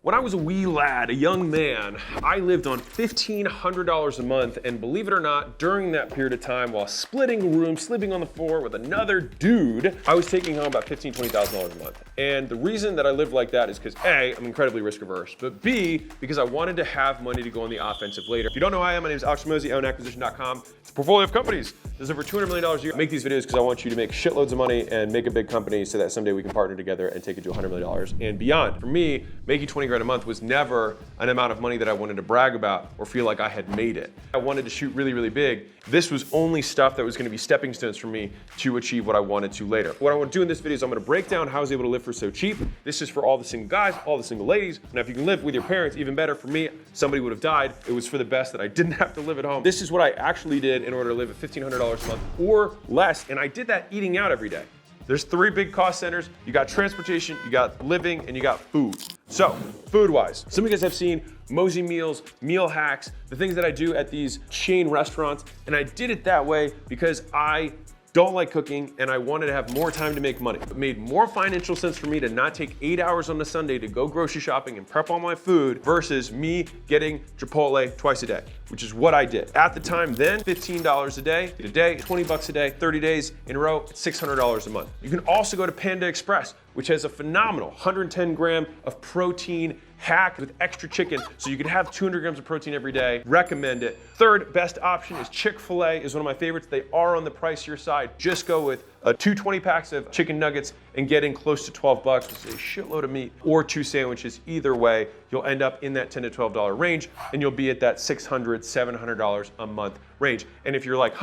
When I was a wee lad, a young man, I lived on $1,500 a month, and believe it or not, during that period of time, while splitting a room, sleeping on the floor with another dude, I was taking home about $15,000, $20,000 a month. And the reason that I lived like that is because A, I'm incredibly risk averse, but B, because I wanted to have money to go on the offensive later. If you don't know who I am, my name is Alex Mosey, ownacquisition.com. It's a portfolio of companies. There's over $200 million a year. I make these videos because I want you to make shitloads of money and make a big company so that someday we can partner together and take it to $100 million and beyond. For me, making 20 grand a month was never an amount of money that I wanted to brag about or feel like I had made it. I wanted to shoot really, really big. This was only stuff that was going to be stepping stones for me to achieve what I wanted to later. What I want to do in this video is I'm going to break down how I was able to live for so cheap. This is for all the single guys, all the single ladies. Now, if you can live with your parents, even better. For me, somebody would have died. It was for the best that I didn't have to live at home. This is what I actually did in order to live at $1,500 a month or less. And I did that eating out every day. There's three big cost centers. You got transportation, you got living, and you got food. So, food-wise, some of you guys have seen Mosey Meals, meal hacks, the things that I do at these chain restaurants, and I did it that way because I don't like cooking and I wanted to have more time to make money. It made more financial sense for me to not take 8 hours on a Sunday to go grocery shopping and prep all my food versus me getting Chipotle twice a day, which is what I did. At the time then, $15 a day, 20 bucks a day, 30 days in a row, $600 a month. You can also go to Panda Express, which has a phenomenal 110 gram of protein hack with extra chicken, so you can have 200 grams of protein every day. Recommend it. Third best option is Chick-fil-A, is one of my favorites. They are on the pricier side. Just go with 2 20 packs of chicken nuggets and getting close to 12 bucks, which is a shitload of meat, or 2 sandwiches. Either way, you'll end up in that $10 to $12 range, and you'll be at that $600, $700 a month range. And if you're like,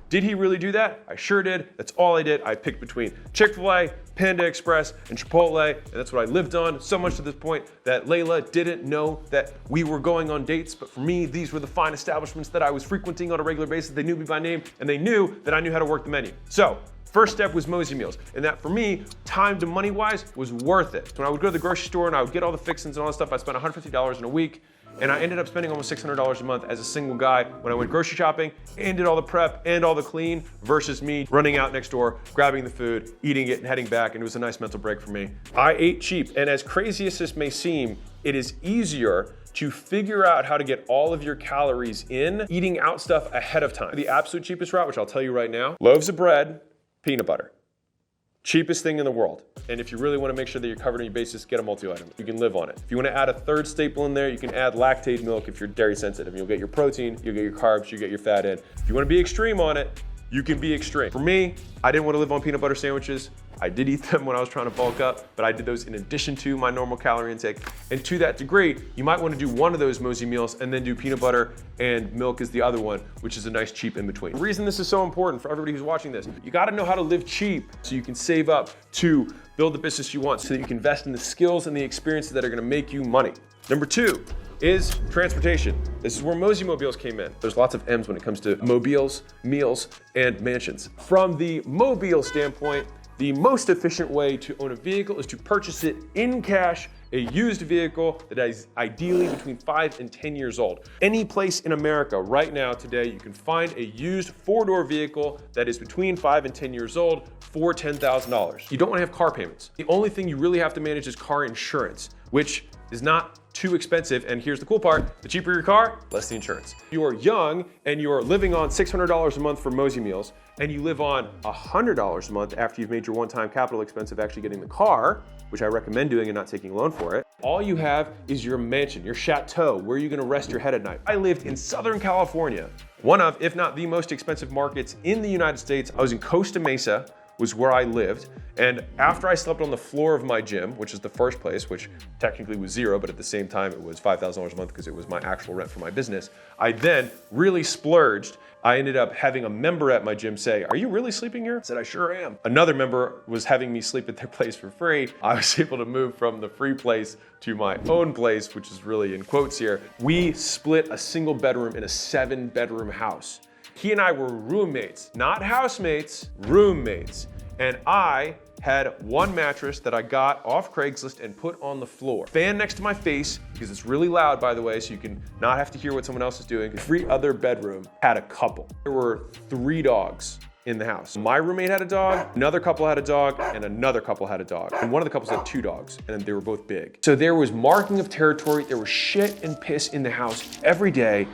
did he really do that? I sure did. That's all I did. I picked between Chick-fil-A, Panda Express, and Chipotle, and that's what I lived on, so much to this point that Layla didn't know that we were going on dates, but for me, these were the fine establishments that I was frequenting on a regular basis. They knew me by name, and they knew that I knew how to work the menu. So, first step was Mosey Meals, and that for me, time to money-wise, was worth it. So when I would go to the grocery store and I would get all the fixins and all that stuff, I spent $150 in a week, and I ended up spending almost $600 a month as a single guy when I went grocery shopping and did all the prep and all the clean versus me running out next door, grabbing the food, eating it, and heading back, and it was a nice mental break for me. I ate cheap, and as crazy as this may seem, it is easier to figure out how to get all of your calories in eating out stuff ahead of time. The absolute cheapest route, which I'll tell you right now, loaves of bread, peanut butter. Cheapest thing in the world. And if you really want to make sure that you're covered on your basis, get a multi-item. You can live on it. If you want to add a third staple in there, you can add lactate milk if you're dairy sensitive. You'll get your protein, you'll get your carbs, you'll get your fat in. If you want to be extreme on it, you can be extreme. For me, I didn't want to live on peanut butter sandwiches. I did eat them when I was trying to bulk up, but I did those in addition to my normal calorie intake. And to that degree, you might want to do one of those Mosey Meals and then do peanut butter and milk is the other one, which is a nice cheap in between. The reason this is so important for everybody who's watching this, you got to know how to live cheap so you can save up to build the business you want so that you can invest in the skills and the experiences that are going to make you money. Number 2 is transportation. This is where Mosey Mobiles came in. There's lots of M's when it comes to mobiles, meals, and mansions. From the mobile standpoint, the most efficient way to own a vehicle is to purchase it in cash, a used vehicle that is ideally between 5 and 10 years old. Any place in America right now today, you can find a used 4-door vehicle that is between 5 and 10 years old for $10,000. You don't want to have car payments. The only thing you really have to manage is car insurance, which is not too expensive. And here's the cool part, the cheaper your car, less the insurance. You are young and you're living on $600 a month for Mosey Meals, and you live on $100 a month after you've made your one-time capital expense of actually getting the car, which I recommend doing and not taking a loan for it. All you have is your mansion, your chateau, where you're gonna rest your head at night. I lived in Southern California, one of, if not the most expensive markets in the United States. I was in Costa Mesa, was where I lived. And after I slept on the floor of my gym, which is the first place, which technically was $0, but at the same time it was $5,000 a month because it was my actual rent for my business, I then really splurged. I ended up having a member at my gym say, "Are you really sleeping here?" I said, "I sure am." Another member was having me sleep at their place for free. I was able to move from the free place to my own place, which is really in quotes here. We split a single bedroom in a 7-bedroom house. He and I were roommates, not housemates, roommates. And I had one mattress that I got off Craigslist and put on the floor. Fan next to my face, because it's really loud, by the way, so you can not have to hear what someone else is doing. Every other bedroom had a couple. There were 3 dogs in the house. My roommate had a dog, another couple had a dog, and another couple had a dog. And one of the couples had 2 dogs, and they were both big. So there was marking of territory, there was shit and piss in the house every day.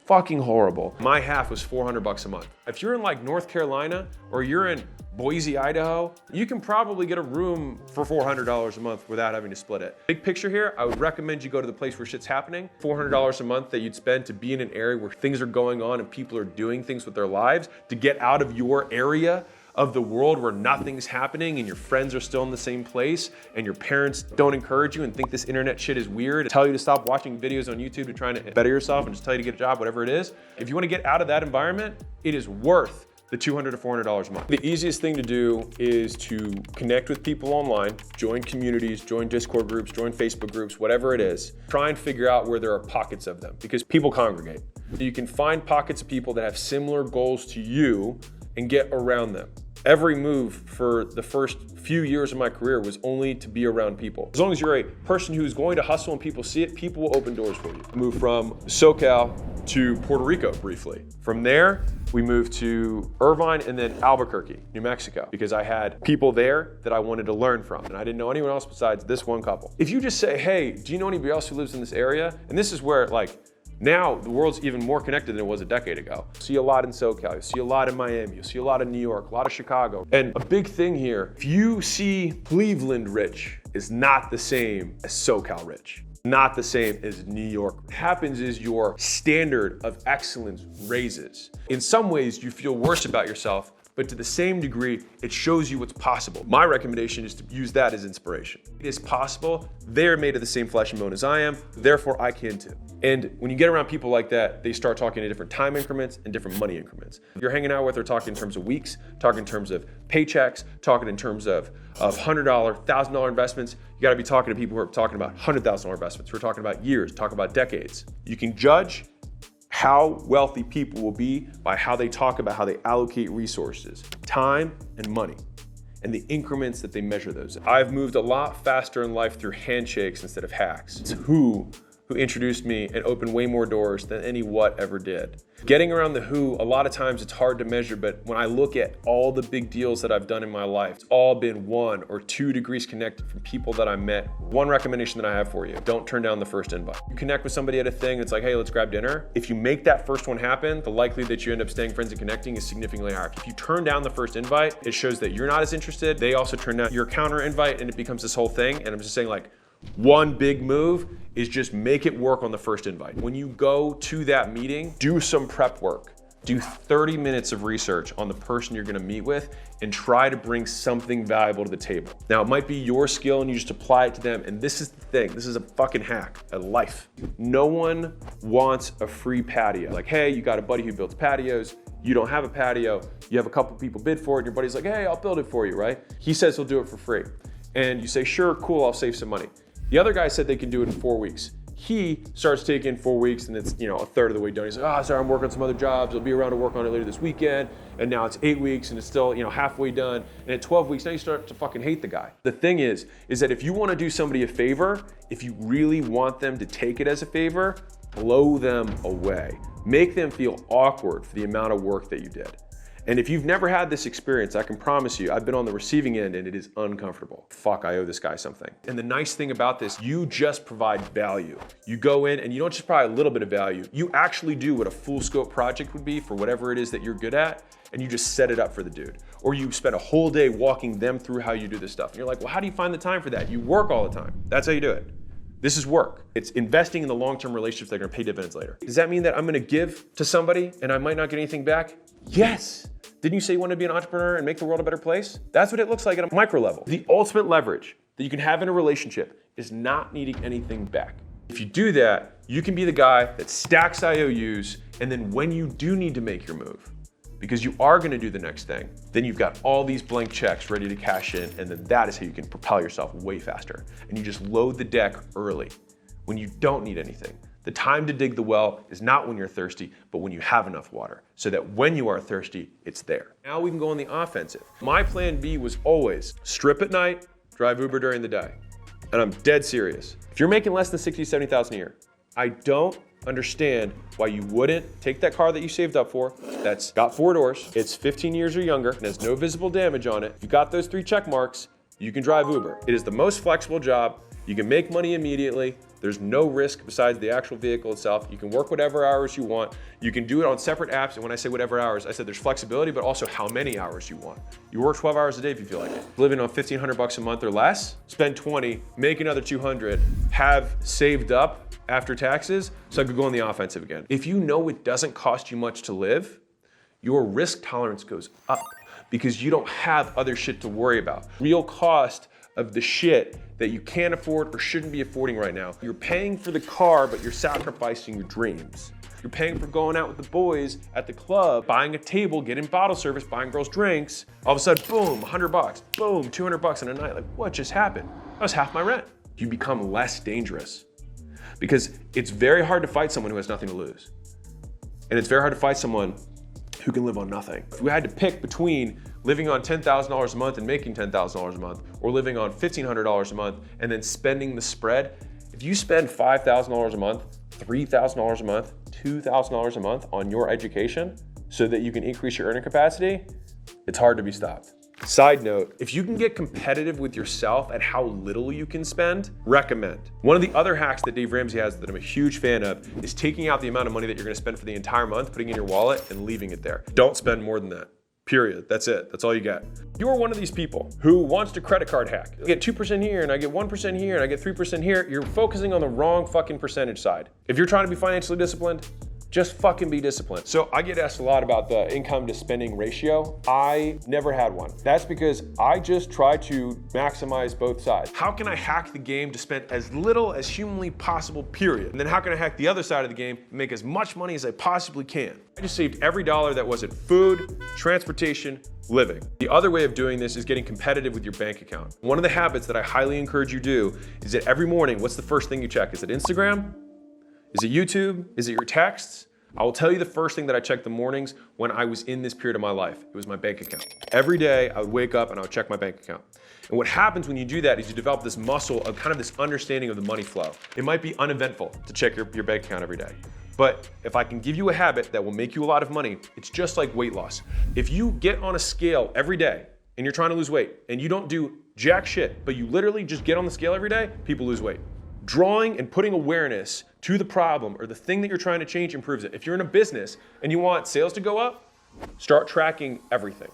Fucking horrible. My half was $400 a month. If you're in like North Carolina or you're in Boise, Idaho, you can probably get a room for $400 a month without having to split it. Big picture here, I would recommend you go to the place where shit's happening. $400 a month that you'd spend to be in an area where things are going on and people are doing things with their lives, to get out of your area of the world where nothing's happening and your friends are still in the same place and your parents don't encourage you and think this internet shit is weird, tell you to stop watching videos on YouTube to try to better yourself and just tell you to get a job, whatever it is. If you want to get out of that environment, it is worth the $200 to $400 a month. The easiest thing to do is to connect with people online, join communities, join Discord groups, join Facebook groups, whatever it is. Try and figure out where there are pockets of them, because people congregate. You can find pockets of people that have similar goals to you and get around them. Every move for the first few years of my career was only to be around people. As long as you're a person who's going to hustle and people see it, people will open doors for you. I moved from SoCal to Puerto Rico briefly. From there, we moved to Irvine and then Albuquerque, New Mexico, because I had people there that I wanted to learn from, and I didn't know anyone else besides this one couple. If you just say, hey, do you know anybody else who lives in this area? And this is where, like, now the world's even more connected than it was a decade ago. You see a lot in SoCal, you see a lot in Miami, you see a lot in New York, a lot of Chicago. And a big thing here, if you see Cleveland rich is not the same as SoCal rich, not the same as New York. What happens is your standard of excellence raises. In some ways, you feel worse about yourself, but to the same degree, it shows you what's possible. My recommendation is to use that as inspiration. It is possible. They're made of the same flesh and bone as I am, therefore I can too. And when you get around people like that, they start talking in different time increments and different money increments. If you're hanging out with, they're talking in terms of weeks, talking in terms of paychecks, talking in terms of $100, $1,000 investments. You gotta be talking to people who are talking about $100,000 investments. We're talking about years, talking about decades. You can judge how wealthy people will be by how they talk about how they allocate resources, time and money, and the increments that they measure those in. I've moved a lot faster in life through handshakes instead of hacks. It's who introduced me and opened way more doors than any what ever did. Getting around the who, a lot of times it's hard to measure, but when I look at all the big deals that I've done in my life, it's all been 1 or 2 degrees connected from people that I met. One recommendation that I have for you, don't turn down the first invite. You connect with somebody at a thing, it's like, hey, let's grab dinner. If you make that first one happen, the likelihood that you end up staying friends and connecting is significantly higher. If you turn down the first invite, it shows that you're not as interested. They also turn down your counter invite and it becomes this whole thing. And I'm just saying, like, one big move is just make it work on the first invite. When you go to that meeting, do some prep work. Do 30 minutes of research on the person you're gonna meet with and try to bring something valuable to the table. Now, it might be your skill and you just apply it to them. And this is the thing, this is a fucking hack at life. No one wants a free patio. Like, hey, you got a buddy who builds patios, you don't have a patio, you have a couple people bid for it, and your buddy's like, hey, I'll build it for you, right? He says he'll do it for free. And you say, sure, cool, I'll save some money. The other guy said they can do it in 4 weeks. He starts taking 4 weeks and it's, a third of the way done. He's like, sorry, I'm working on some other jobs. I'll be around to work on it later this weekend. And now it's 8 weeks and it's still, halfway done. And at 12 weeks, now you start to fucking hate the guy. The thing is that if you want to do somebody a favor, if you really want them to take it as a favor, blow them away. Make them feel awkward for the amount of work that you did. And if you've never had this experience, I can promise you, I've been on the receiving end and it is uncomfortable. Fuck, I owe this guy something. And the nice thing about this, you just provide value. You go in and you don't just provide a little bit of value, you actually do what a full scope project would be for whatever it is that you're good at, and you just set it up for the dude. Or you spend a whole day walking them through how you do this stuff. And you're like, well, how do you find the time for that? You work all the time. That's how you do it. This is work. It's investing in the long-term relationships that are gonna pay dividends later. Does that mean that I'm gonna give to somebody and I might not get anything back? Yes. Didn't you say you want to be an entrepreneur and make the world a better place? That's what it looks like at a micro level. The ultimate leverage that you can have in a relationship is not needing anything back. If you do that, you can be the guy that stacks IOUs, and then when you do need to make your move, because you are going to do the next thing, then you've got all these blank checks ready to cash in, and then that is how you can propel yourself way faster. And you just load the deck early when you don't need anything. The time to dig the well is not when you're thirsty, but when you have enough water, so that when you are thirsty, it's there. Now we can go on the offensive. My plan B was always strip at night, drive Uber during the day. And I'm dead serious. If you're making less than 60, 70,000 a year, I don't understand why you wouldn't take that car that you saved up for, that's got 4 doors, it's 15 years or younger, and has no visible damage on it. If you got those 3 check marks, you can drive Uber. It is the most flexible job. You can make money immediately. There's no risk besides the actual vehicle itself. You can work whatever hours you want. You can do it on separate apps. And when I say whatever hours, I said there's flexibility, but also how many hours you want. You work 12 hours a day if you feel like it. Living on $1,500 a month or less, spend 20, make another 200, have saved up after taxes, so I could go on the offensive again. If you know it doesn't cost you much to live, your risk tolerance goes up because you don't have other shit to worry about. Real cost of the shit that you can't afford or shouldn't be affording right now. You're paying for the car, but you're sacrificing your dreams. You're paying for going out with the boys at the club, buying a table, getting bottle service, buying girls drinks. All of a sudden, boom, $100, boom, $200 in a night. Like, what just happened? That was half my rent. You become less dangerous because it's very hard to fight someone who has nothing to lose. And it's very hard to fight someone who can live on nothing. If we had to pick between living on $10,000 a month and making $10,000 a month, or living on $1,500 a month and then spending the spread, if you spend $5,000 a month, $3,000 a month, $2,000 a month on your education so that you can increase your earning capacity, it's hard to be stopped. Side note, if you can get competitive with yourself at how little you can spend, recommend. One of the other hacks that Dave Ramsey has that I'm a huge fan of is taking out the amount of money that you're gonna spend for the entire month, putting it in your wallet and leaving it there. Don't spend more than that. Period. That's it. That's all you get. You're one of these people who wants to credit card hack. I get 2% here and I get 1% here and I get 3% here. You're focusing on the wrong fucking percentage side. If you're trying to be financially disciplined, just fucking be disciplined. So I get asked a lot about the income to spending ratio. I never had one. That's because I just try to maximize both sides. How can I hack the game to spend as little as humanly possible, period? And then how can I hack the other side of the game and make as much money as I possibly can? I just saved every dollar that wasn't food, transportation, living. The other way of doing this is getting competitive with your bank account. One of the habits that I highly encourage you do is that every morning, what's the first thing you check? Is it Instagram? Is it YouTube? Is it your texts? I will tell you the first thing that I checked the mornings when I was in this period of my life. It was my bank account. Every day I would wake up and I would check my bank account. And what happens when you do that is you develop this muscle of kind of this understanding of the money flow. It might be uneventful to check your bank account every day. But if I can give you a habit that will make you a lot of money, it's just like weight loss. If you get on a scale every day and you're trying to lose weight and you don't do jack shit, but you literally just get on the scale every day, people lose weight. Drawing and putting awareness to the problem or the thing that you're trying to change improves it. If you're in a business and you want sales to go up, start tracking everything.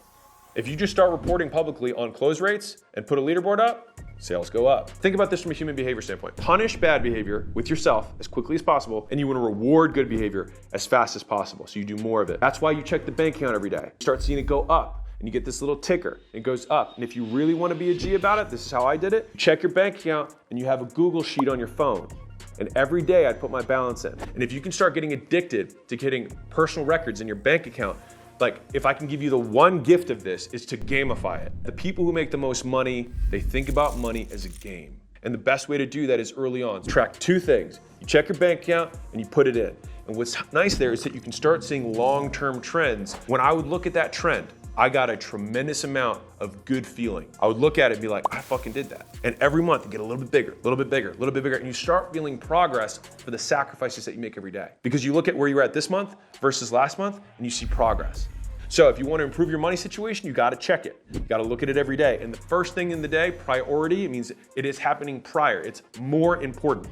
If you just start reporting publicly on close rates and put a leaderboard up, sales go up. Think about this from a human behavior standpoint. Punish bad behavior with yourself as quickly as possible, and you want to reward good behavior as fast as possible, so you do more of it. That's why you check the bank account every day. Start seeing it go up. And you get this little ticker, it goes up. And if you really want to be a G about it, this is how I did it. Check your bank account and you have a Google sheet on your phone. And every day I'd put my balance in. And if you can start getting addicted to getting personal records in your bank account, like if I can give you the one gift of this is to gamify it. The people who make the most money, they think about money as a game. And the best way to do that is early on. Track 2 things. You check your bank account and you put it in. And what's nice there is that you can start seeing long-term trends. When I would look at that trend, I got a tremendous amount of good feeling. I would look at it and be like, I fucking did that. And every month you get a little bit bigger, a little bit bigger, a little bit bigger, and you start feeling progress for the sacrifices that you make every day. Because you look at where you're at this month versus last month and you see progress. So if you want to improve your money situation, you got to check it. You got to look at it every day. And the first thing in the day, priority, it means it is happening prior. It's more important.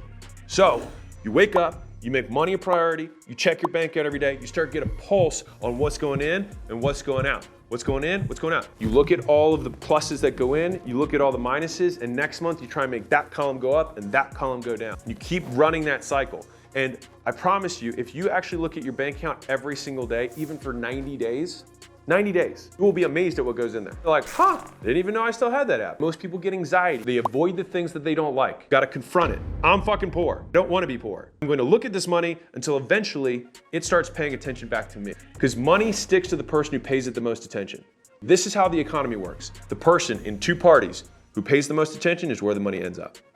So you wake up, you make money a priority, you check your bank account every day, you start to get a pulse on what's going in and what's going out. What's going in, what's going out. You look at all of the pluses that go in, you look at all the minuses, and next month you try and make that column go up and that column go down. You keep running that cycle. And I promise you, if you actually look at your bank account every single day, even for 90 days, you will be amazed at what goes in there. You're like, I didn't even know I still had that app. Most people get anxiety. They avoid the things that they don't like. Got to confront it. I'm fucking poor. I don't want to be poor. I'm going to look at this money until eventually it starts paying attention back to me. Because money sticks to the person who pays it the most attention. This is how the economy works. The person in 2 parties who pays the most attention is where the money ends up.